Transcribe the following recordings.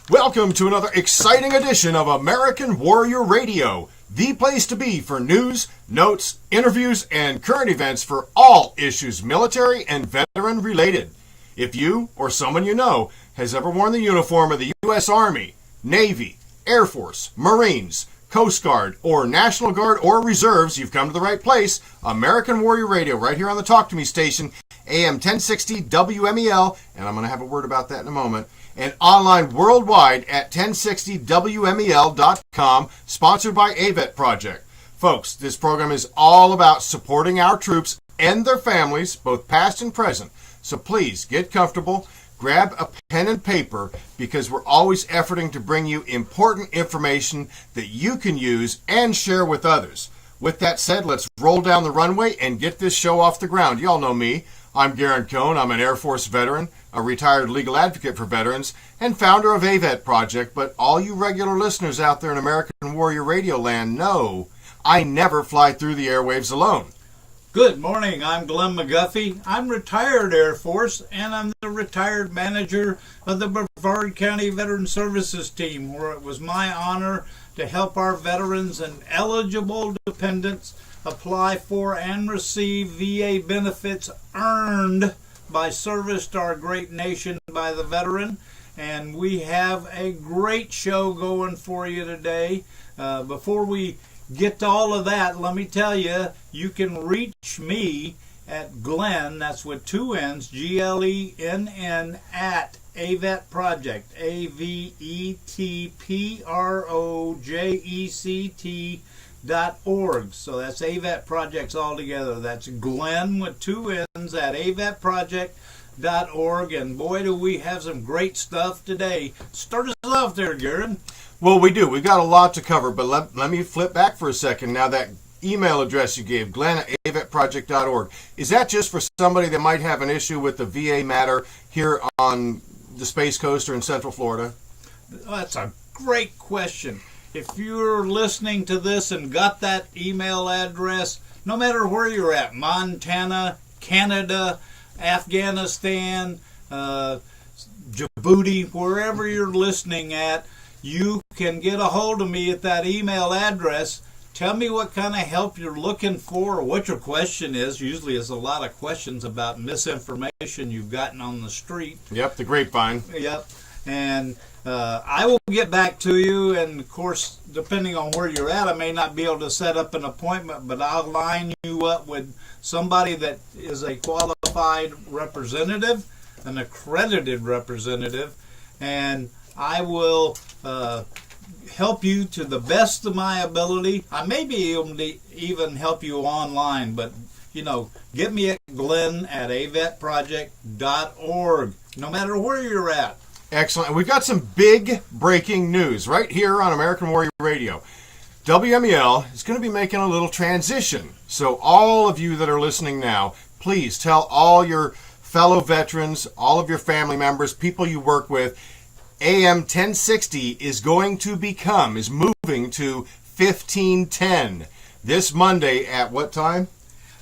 Welcome to another exciting edition of American Warrior Radio, the place to be for news, notes, interviews, and current events for all issues military and veteran related. If you or someone you know has ever worn the uniform of the U.S. Army, Navy, Air Force, Marines, Coast Guard, or National Guard or Reserves, you've come to the right place. American Warrior Radio, right here on the Talk to Me station, AM 1060 WMEL, and I'm going to have a word about that in a moment, and online worldwide at 1060WMEL.com, sponsored by AVET Project. Folks, this program is all about supporting our troops and their families, both past and present. So please get comfortable, grab a pen and paper, because we're always efforting to bring you important information that you can use and share with others. With that said, let's roll down the runway and get this show off the ground. You all know me. I'm Garen Cohn. I'm an Air Force veteran, a retired legal advocate for veterans, and founder of AVET Project. But all you regular listeners out there in American Warrior Radio land know I never fly through the airwaves alone. Good morning. I'm Glenn McGuffey. I'm retired Air Force, and I'm the retired manager of the Brevard County Veteran Services Team, where it was my honor to help our veterans and eligible dependents apply for and receive VA benefits earned by service to our great nation by the veteran. And we have a great show going for you today. Before we get to all of that, let me tell you, you can reach me at Glenn, that's with two N's, GLENN, at AVET Project, AVETPROJECT.org. So that's AVET Projects all together. That's Glenn with two N's at AVETProject.org. And boy, do we have some great stuff today. Start us off there, Garen. Well, we do. We've got a lot to cover, but let me flip back for a second. Now, that email address you gave, Glenn at AVETProject.org, is that just for somebody that might have an issue with the VA matter here on the Space Coast or in Central Florida? That's a great question. If you're listening to this and got that email address, no matter where you're at, Montana, Canada, Afghanistan, Djibouti, wherever you're listening at, you can get a hold of me at that email address. Tell me what kind of help you're looking for or what your question is. Usually it's a lot of questions about misinformation you've gotten on the street. Yep, the grapevine. Yep. And I will get back to you. And, of course, depending on where you're at, I may not be able to set up an appointment, but I'll line you up with somebody that is a qualified representative, an accredited representative, and I will help you to the best of my ability. I may be able to even help you online, but, get me at Glenn at AVETProject.org, no matter where you're at. Excellent. And we've got some big breaking news right here on American Warrior Radio. WMEL is going to be making a little transition. So all of you that are listening now, please tell all your fellow veterans, all of your family members, people you work with, AM 1060 is moving to 1510 this Monday at what time?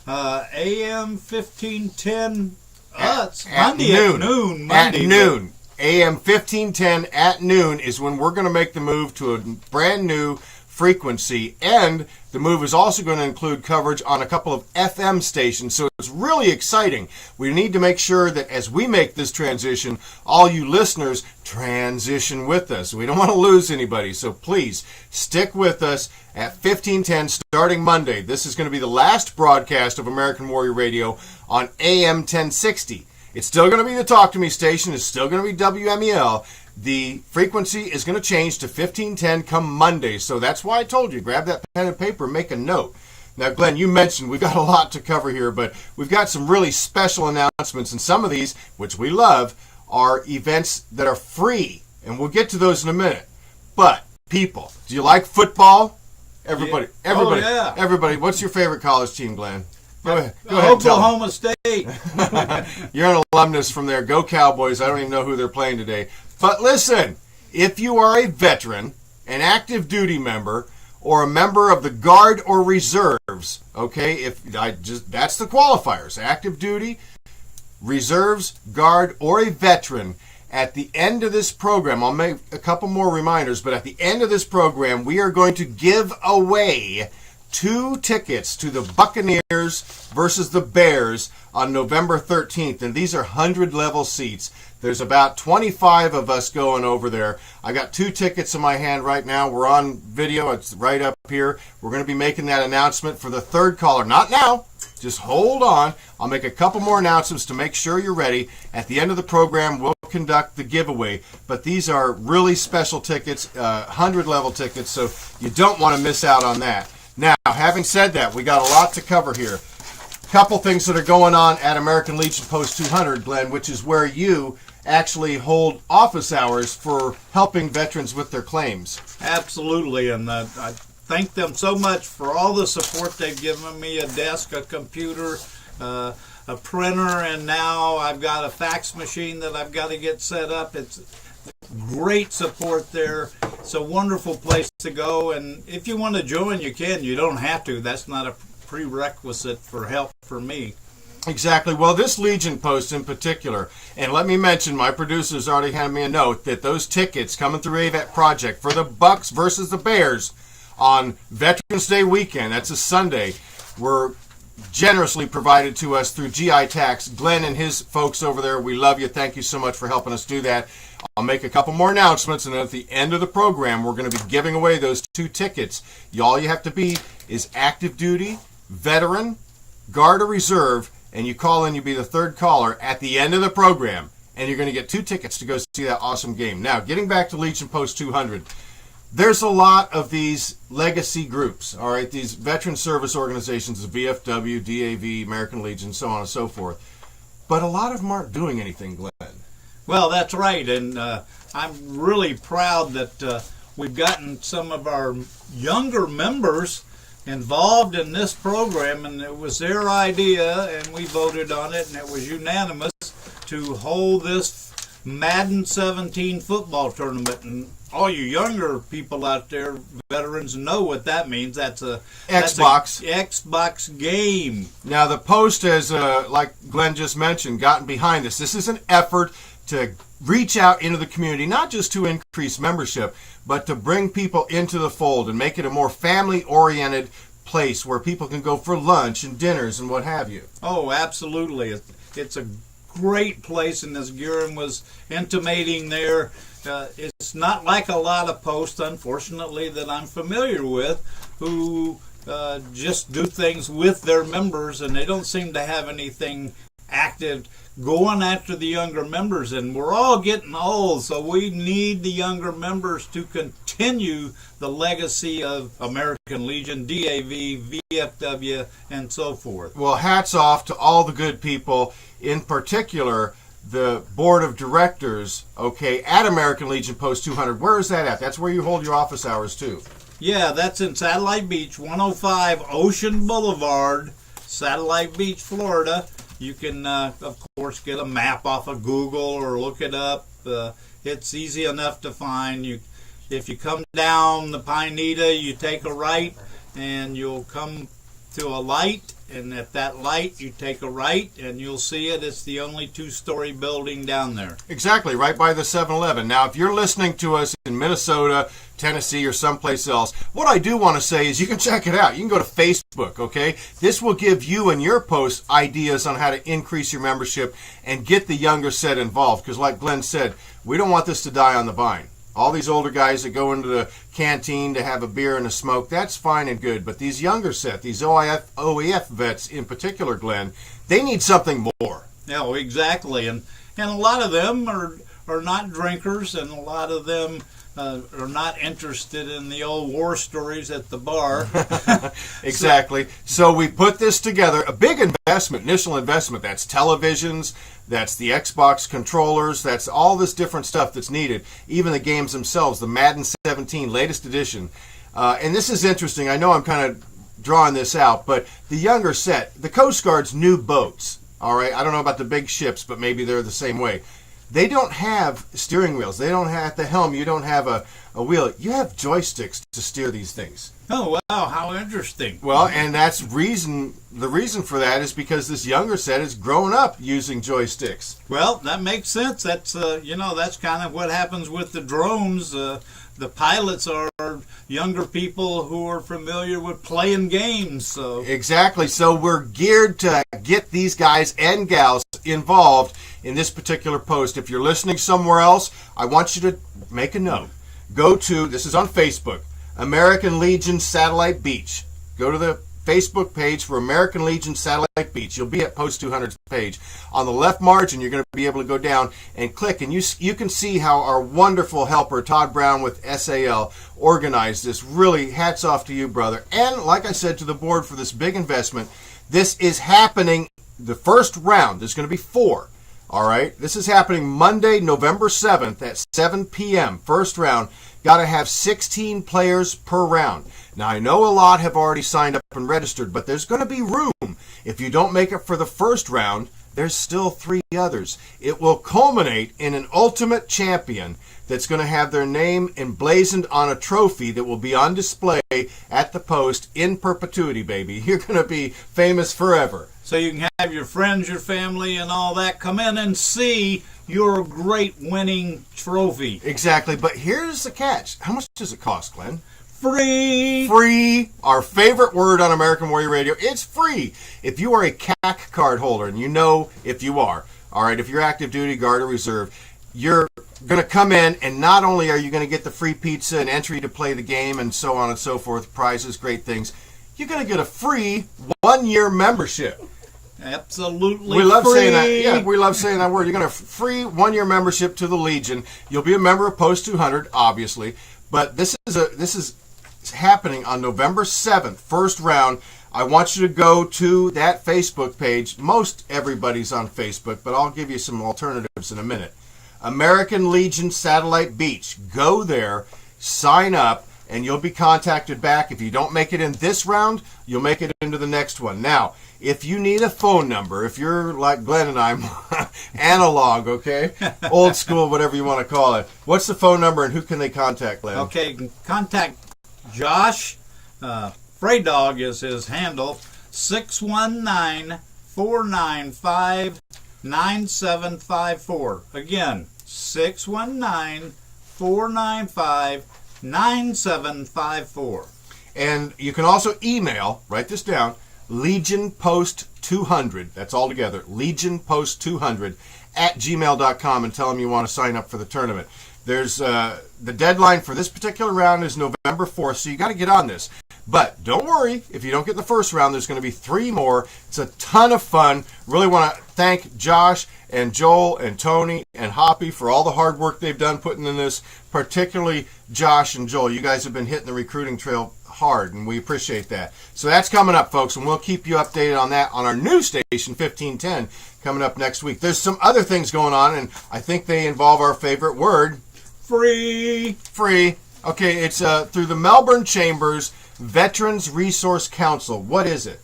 AM 1510, at Monday noon. At noon. Monday, at noon. AM 1510 at noon is when we're going to make the move to a brand new frequency, and the move is also going to include coverage on a couple of FM stations, so it's really exciting. We need to make sure that as we make this transition, all you listeners transition with us. We don't want to lose anybody, so please stick with us at 1510 starting Monday. This is going to be the last broadcast of American Warrior Radio on AM 1060. It's still going to be the Talk to Me station. It's still going to be WMEL. The frequency is going to change to 1510 come Monday. So that's why I told you, grab that pen and paper, make a note. Now, Glenn, you mentioned we've got a lot to cover here, but we've got some really special announcements. And some of these, which we love, are events that are free. And we'll get to those in a minute. But, people, do you like football? Everybody, yeah. everybody, oh, yeah. everybody, what's your favorite college team, Glenn? Go ahead. Oklahoma State. You're an alumnus from there. Go Cowboys. I don't even know who they're playing today. But listen, if you are a veteran, an active duty member, or a member of the Guard or Reserves, okay, that's the qualifiers, active duty, Reserves, Guard, or a veteran, At the end of this program, I'll make a couple more reminders, but at the end of this program, we are going to give away 2 tickets to the Buccaneers versus the Bears on November 13th, and these are 100-level seats. There's about 25 of us going over there. I got 2 tickets in my hand right now. We're on video. It's right up here. We're going to be making that announcement for the 3rd caller. Not now. Just hold on. I'll make a couple more announcements to make sure you're ready. At the end of the program, we'll conduct the giveaway. But these are really special tickets, 100-level tickets, so you don't want to miss out on that. Now, having said that, we got a lot to cover here. Couple things that are going on at American Legion Post 200, Glenn, which is where you actually hold office hours for helping veterans with their claims. Absolutely, and I thank them so much for all the support they've given me, a desk, a computer, a printer, and now I've got a fax machine that I've got to get set up. It's great support there. It's a wonderful place to go, and if you want to join, you can. You don't have to. That's not a prerequisite for help for me. Exactly. Well, this Legion Post in particular, and let me mention, my producer's already handed me a note that those tickets coming through AVET Project for the Bucks versus the Bears on Veterans Day weekend, that's a Sunday, were generously provided to us through GI Tax. Glenn and his folks over there, we love you. Thank you so much for helping us do that. I'll make a couple more announcements, and then at the end of the program, we're going to be giving away those 2 tickets. All you have to be is active duty, veteran, Guard or Reserve, and you call in, you'll be the 3rd caller at the end of the program, and you're going to get 2 tickets to go see that awesome game. Now, getting back to Legion Post 200, there's a lot of these legacy groups, all right, these veteran service organizations, the VFW, DAV, American Legion, so on and so forth, but a lot of them aren't doing anything, Glenn. Well, that's right, and I'm really proud that we've gotten some of our younger members involved in this program, and it was their idea, and we voted on it, and it was unanimous to hold this Madden 17 football tournament. And all you younger people out there, veterans, know what that means. That's a Xbox game. Now, the Post has, like Glenn just mentioned, gotten behind this. This is an effort to reach out into the community, not just to increase membership, but to bring people into the fold and make it a more family-oriented place where people can go for lunch and dinners and what have you. Oh, absolutely. It's a great place, and as Guerin was intimating there, it's not like a lot of posts, unfortunately, that I'm familiar with, who just do things with their members, and they don't seem to have anything active going after the younger members. And we're all getting old, so we need the younger members to continue the legacy of American Legion, DAV, VFW, and so forth. Well, hats off to all the good people, in particular the board of directors, okay, at American Legion Post 200. Where is that at? That's where you hold your office hours too. Yeah, that's in Satellite Beach, 105 Ocean Boulevard, Satellite Beach, Florida. You can, of course, get a map off of Google or look it up. It's easy enough to find. If you come down the Pineda, you take a right, and you'll come to a light. And at that light, you take a right, and you'll see it. It's the only 2-story building down there. Exactly, right by the 7-Eleven. Now, if you're listening to us in Minnesota, Tennessee, or someplace else, what I do want to say is you can check it out. You can go to Facebook, okay? This will give you and your post ideas on how to increase your membership and get the younger set involved. Because like Glenn said, we don't want this to die on the vine. All these older guys that go into the canteen to have a beer and a smoke, that's fine and good. But these younger set, these OEF vets in particular, Glenn, they need something more. Yeah, exactly. And a lot of them are not drinkers, and a lot of them are not interested in the old war stories at the bar. Exactly. So we put this together, a big investment, initial investment. That's televisions, that's the Xbox controllers, that's all this different stuff that's needed. Even the games themselves, the Madden 17 latest edition. And this is interesting. I know I'm kind of drawing this out, but the younger set, the Coast Guard's new boats, all right? I don't know about the big ships, but maybe they're the same way. They don't have steering wheels. They don't have the helm. You don't have a wheel. You have joysticks to steer these things. Oh, wow, how interesting. Well, and the reason for that is because this younger set has grown up using joysticks. Well, that makes sense. That's that's kind of what happens with the drones. The pilots are younger people who are familiar with playing games. So Exactly. So we're geared to get these guys and gals involved in this particular post. If you're listening somewhere else, I want you to make a note. Go to, this is on Facebook, American Legion Satellite Beach. Go to the Facebook page for American Legion Satellite Beach. You'll be at Post 200's page. On the left margin, you're going to be able to go down and click, and you can see how our wonderful helper, Todd Brown with SAL, organized this. Really, hats off to you, brother. And like I said to the board for this big investment, this is happening, the first round, there's going to be 4. All right, this is happening Monday, November 7th at 7 p.m. First round. Got to have 16 players per round. Now, I know a lot have already signed up and registered, but there's going to be room. If you don't make it for the first round, there's still 3 others. It will culminate in an ultimate champion that's going to have their name emblazoned on a trophy that will be on display at the post in perpetuity, baby. You're going to be famous forever. So you can have your friends, your family, and all that come in and see your great winning trophy. Exactly, but here's the catch. How much does it cost, Glenn? Free! Free! Our favorite word on American Warrior Radio. It's free. If you are a CAC card holder, and you know if you are, all right, if you're active duty, guard, or reserve, you're going to come in, and not only are you going to get the free pizza and entry to play the game and so on and so forth, prizes, great things, you're going to get a free 1-year membership. Absolutely. We love free. saying that. Yeah, we love saying that word. You're going to free 1-year membership to the Legion. You'll be a member of Post 200, obviously, but this is happening on November 7th, first round. I want you to go to that Facebook page. Most everybody's on Facebook, but I'll give you some alternatives in a minute. American Legion Satellite Beach. Go there, sign up, and you'll be contacted back. If you don't make it in this round, you'll make it into the next one. Now, if you need a phone number, if you're like Glenn and I'm analog, okay? Old school, whatever you want to call it. What's the phone number and who can they contact, Glenn? Okay, you can contact Josh. Freydog is his handle. 619-495-9754. Again, 619-495-9754. And you can also email, write this down, LegionPost200, that's all together, LegionPost200 at gmail.com, and tell them you want to sign up for the tournament. There's the deadline for this particular round is November 4th, so you got to get on this. But don't worry, if you don't get the first round, there's going to be 3 more. It's a ton of fun. Really want to thank Josh and Joel and Tony and Hoppy for all the hard work they've done putting in this, particularly Josh and Joel. You guys have been hitting the recruiting trail hard, and we appreciate that. So that's coming up, folks, and we'll keep you updated on that on our new station, 1510, coming up next week. There's some other things going on, and I think they involve our favorite word. Free. Free. Okay, it's through the Melbourne Chambers Veterans Resource Council. What is it?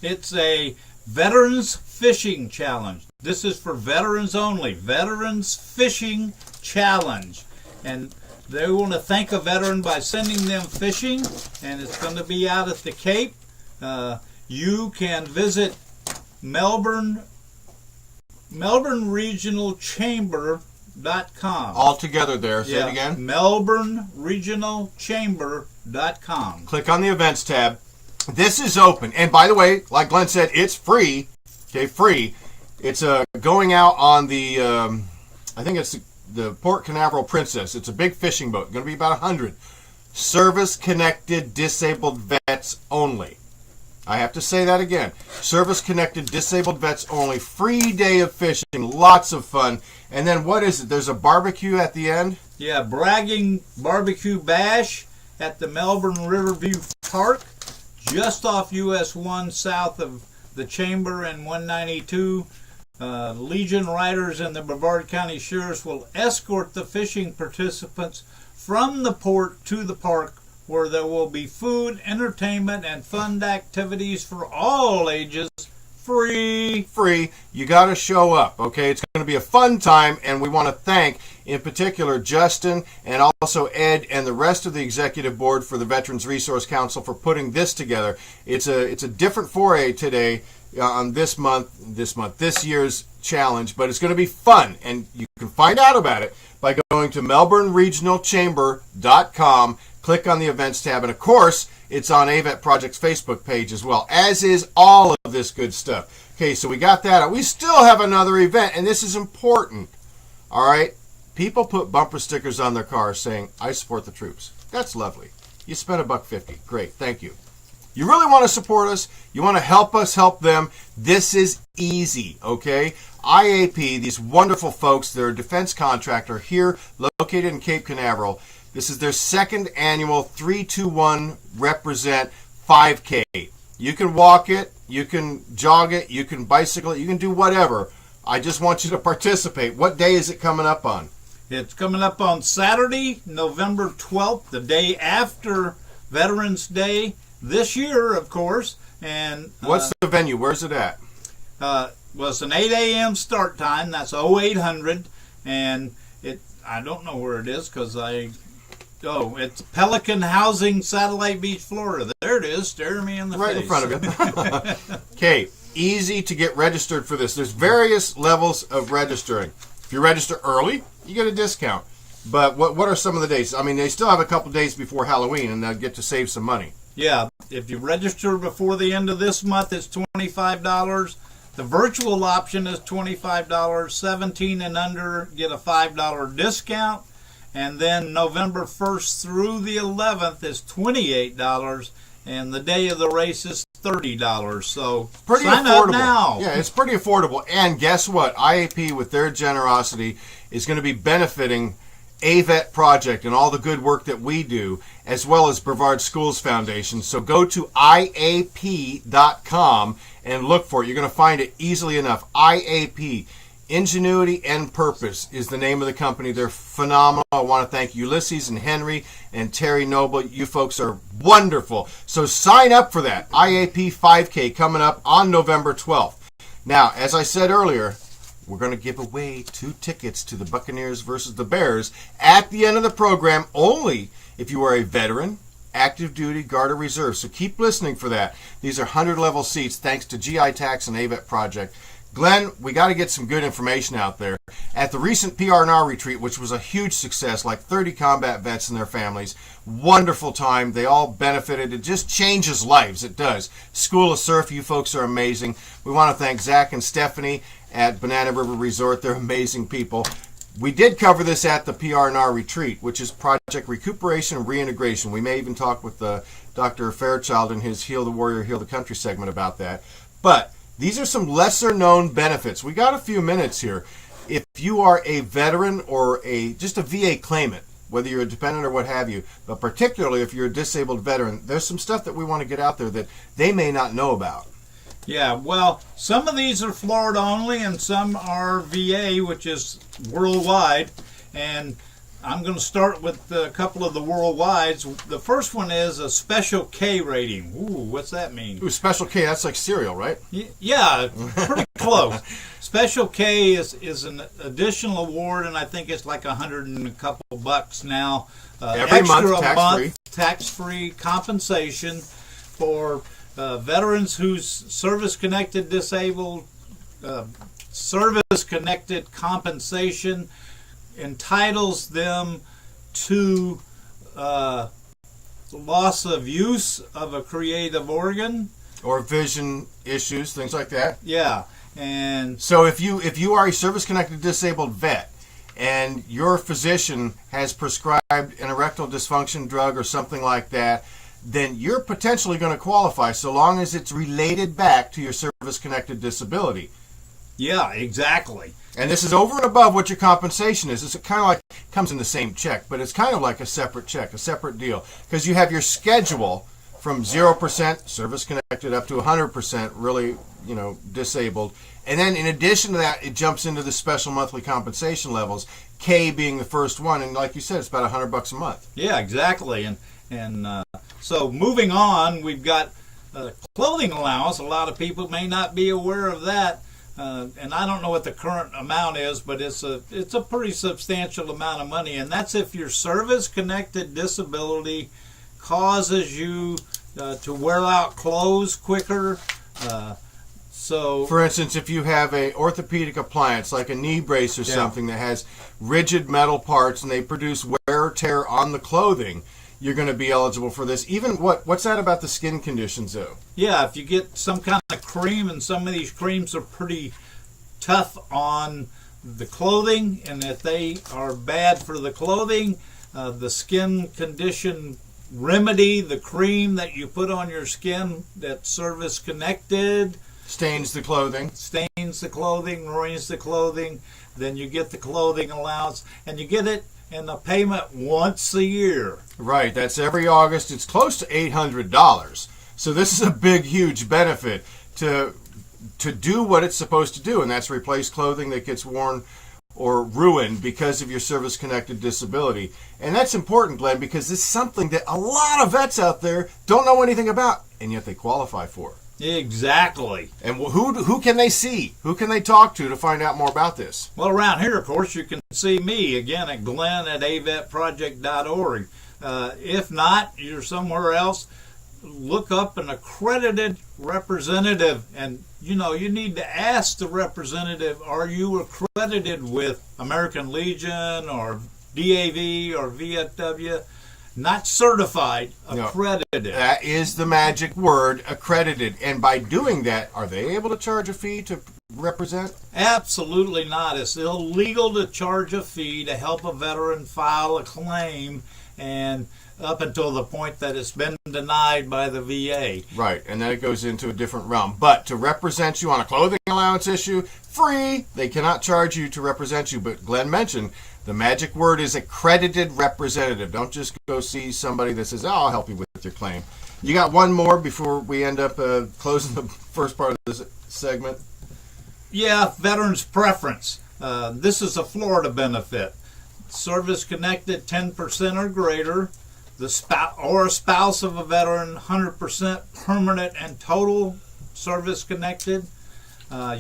It's a Veterans Fishing Challenge. This is for veterans only. Veterans Fishing Challenge. And they want to thank a veteran by sending them fishing, and it's going to be out at the Cape. You can visit Melbourne Regional Chamber.com. All together there. Say it again. MelbourneRegionalChamber.com. Click on the events tab. This is open. And by the way, like Glenn said, it's free. Okay, free. It's going out on the, I think it's the Port Canaveral Princess. It's a big fishing boat. Going to be about 100. Service-connected disabled vets only. I have to say that again. Service-connected disabled vets only. Free day of fishing. Lots of fun. And then what is it? There's a barbecue at the end? Yeah, bragging barbecue bash at the Melbourne Riverview Park, just off US 1 south of the Chamber and 192. Legion riders and the Brevard County Sheriffs will escort the fishing participants from the port to the park, where there will be food, entertainment, and fun activities for all ages Free. You got to show up, okay? It's going to be a fun time, and we want to thank, in particular, Justin and also Ed and the rest of the executive board for the Veterans Resource Council for putting this together. It's a different foray today on this year's challenge, but it's going to be fun, and you can find out about it by going to melbourneregionalchamber.com, click on the events tab, and of course, it's on AVET Project's Facebook page as well, as is all of this good stuff. Okay, so we got that. We still have another event, and this is important. All right? People put bumper stickers on their cars saying, I support the troops. That's lovely. You spent $1.50. Great, thank you. You really want to support us? You want to help us help them? This is easy, okay? IAP, these wonderful folks, they're a defense contractor here located in Cape Canaveral. This is their second annual 321 Represent 5K. You can walk it, you can jog it, you can bicycle it, you can do whatever. I just want you to participate. What day is it coming up on? It's coming up on Saturday, November 12th, the day after Veterans Day this year, of course. And what's the venue? Where's it at? Well, it's an 8 a.m. start time. That's 0800. And I don't know where it is because it's Pelican Housing, Satellite Beach, Florida. There it is, staring me in the face. Right in front of you. Okay, easy to get registered for this. There's various levels of registering. If you register early, you get a discount. But what are some of the days? I mean, they still have a couple days before Halloween, and they'll get to save some money. Yeah, if you register before the end of this month, it's $25. The virtual option is $25. 17 and under get a $5 discount. And then November 1st through the 11th is $28, and the day of the race is $30. So pretty sign affordable. Up now. Yeah, it's pretty affordable. And guess what? IAP, with their generosity, is going to be benefiting AVET Project and all the good work that we do, as well as Brevard Schools Foundation. So go to IAP.com and look for it. You're going to find it easily enough. IAP. Ingenuity and Purpose is the name of the company. They're phenomenal. I want to thank Ulysses and Henry and Terry Noble. You folks are wonderful. So sign up for that. IAP 5K coming up on November 12th. Now, as I said earlier, we're going to give away 2 tickets to the Buccaneers versus the Bears at the end of the program, only if you are a veteran, active duty, Guard or Reserve. So keep listening for that. These are 100-level seats thanks to GI Tax and AVET Project. Glenn, we got to get some good information out there. At the recent PR&R retreat, which was a huge success, like 30 combat vets and their families, wonderful time. They all benefited. It just changes lives. It does. School of Surf, you folks are amazing. We want to thank Zach and Stephanie at Banana River Resort. They're amazing people. We did cover this at the PR&R retreat, which is Project Recuperation and Reintegration. We may even talk with Dr. Fairchild in his Heal the Warrior, Heal the Country segment about that. But these are some lesser-known benefits. We got a few minutes here. If you are a veteran or just a VA claimant, whether you're a dependent or what have you, but particularly if you're a disabled veteran, there's some stuff that we want to get out there that they may not know about. Yeah, well, some of these are Florida only, and some are VA, which is worldwide. And I'm going to start with a couple of the worldwides. The first one is a Special K rating. Ooh, what's that mean? Ooh, Special K, that's like cereal, right? Yeah, pretty close. Special K is an additional award, and I think it's like $100 and a couple bucks now. Every month, tax-free. Tax-free compensation for veterans whose service-connected compensation entitles them to loss of use of a creative organ or vision issues, things like that. Yeah, and so if you are a service-connected disabled vet and your physician has prescribed an erectile dysfunction drug or something like that, then you're potentially going to qualify so long as it's related back to your service-connected disability. Yeah, exactly. And this is over and above what your compensation is. It's kind of like comes in the same check, but it's kind of like a separate check, a separate deal, because you have your schedule from 0% service-connected up to 100% really, disabled. And then in addition to that, it jumps into the special monthly compensation levels, K being the first one. And like you said, it's about $100 a month. Yeah, exactly. And so moving on, we've got clothing allowance. A lot of people may not be aware of that. And I don't know what the current amount is, but it's a pretty substantial amount of money, and that's if your service-connected disability causes you to wear out clothes quicker. So, for instance, if you have a orthopedic appliance like a knee brace or something that has rigid metal parts and they produce wear or tear on the clothing, you're going to be eligible for this. Even what's that about the skin conditions, though? Yeah, if you get some kind of cream, and some of these creams are pretty tough on the clothing, and if they are bad for the clothing, the skin condition remedy, the cream that you put on your skin that's service connected, stains the clothing, ruins the clothing, then you get the clothing allowance, and you get it in a payment once a year. Right, that's every August. It's close to $800. So this is a big, huge benefit to do what it's supposed to do, and that's replace clothing that gets worn or ruined because of your service-connected disability. And that's important, Glenn, because it's something that a lot of vets out there don't know anything about, and yet they qualify for. Exactly. And who can they see? Who can they talk to find out more about this? Well, around here, of course, you can see me, again, at glenn@avetproject.org. If not, you're somewhere else, look up an accredited representative, and you need to ask the representative, are you accredited with American Legion or DAV or VFW? Not certified, accredited. No, that is the magic word, accredited. And by doing that, are they able to charge a fee to represent? Absolutely not. It's illegal to charge a fee to help a veteran file a claim, and up until the point that it's been denied by the VA. Right, and then it goes into a different realm. But to represent you on a clothing allowance issue, free. They cannot charge you to represent you. But Glenn mentioned the magic word is accredited representative. Don't just go see somebody that says, I'll help you with your claim. You got one more before we end up closing the first part of this segment? Yeah, veterans preference. This is a Florida benefit. Service connected 10% or greater. The spouse of a veteran, 100% permanent and total service connected. A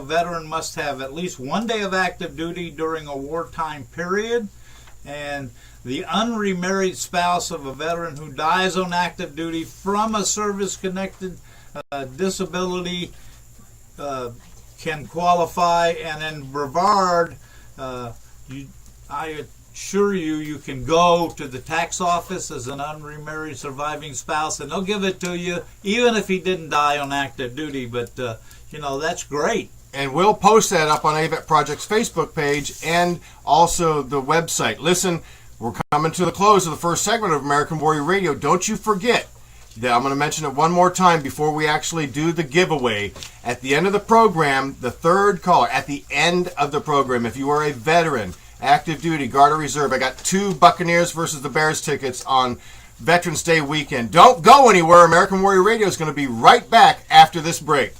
veteran must have at least 1 day of active duty during a wartime period, and the unremarried spouse of a veteran who dies on active duty from a service-connected disability can qualify. And in Brevard, I assure you can go to the tax office as an unremarried surviving spouse, and they'll give it to you, even if he didn't die on active duty. But that's great. And we'll post that up on AVET Project's Facebook page and also the website. Listen, we're coming to the close of the first segment of American Warrior Radio. Don't you forget that I'm going to mention it one more time before we actually do the giveaway. At the end of the program, the third caller, at the end of the program, if you are a veteran, active duty, Guard or Reserve, I got 2 Buccaneers versus the Bears tickets on Veterans Day weekend. Don't go anywhere. American Warrior Radio is going to be right back after this break.